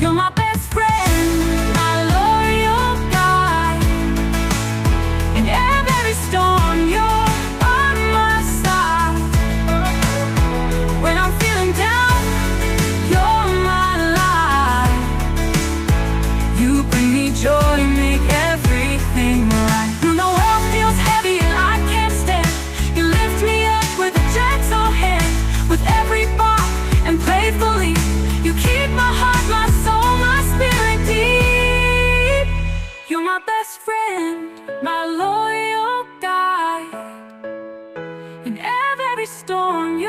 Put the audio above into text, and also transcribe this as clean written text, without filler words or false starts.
You're my best friend, my loyal guide. In every storm, you're on my side. When I'm feeling down, you're my light. You bring me joy, make everything right. When the world feels heavy and I can't stand, you lift me up with a gentle hand. With every bar and playfully, you keep my heart, my soul, my spirit deep. You're my best friend, my loyal guide. In every storm,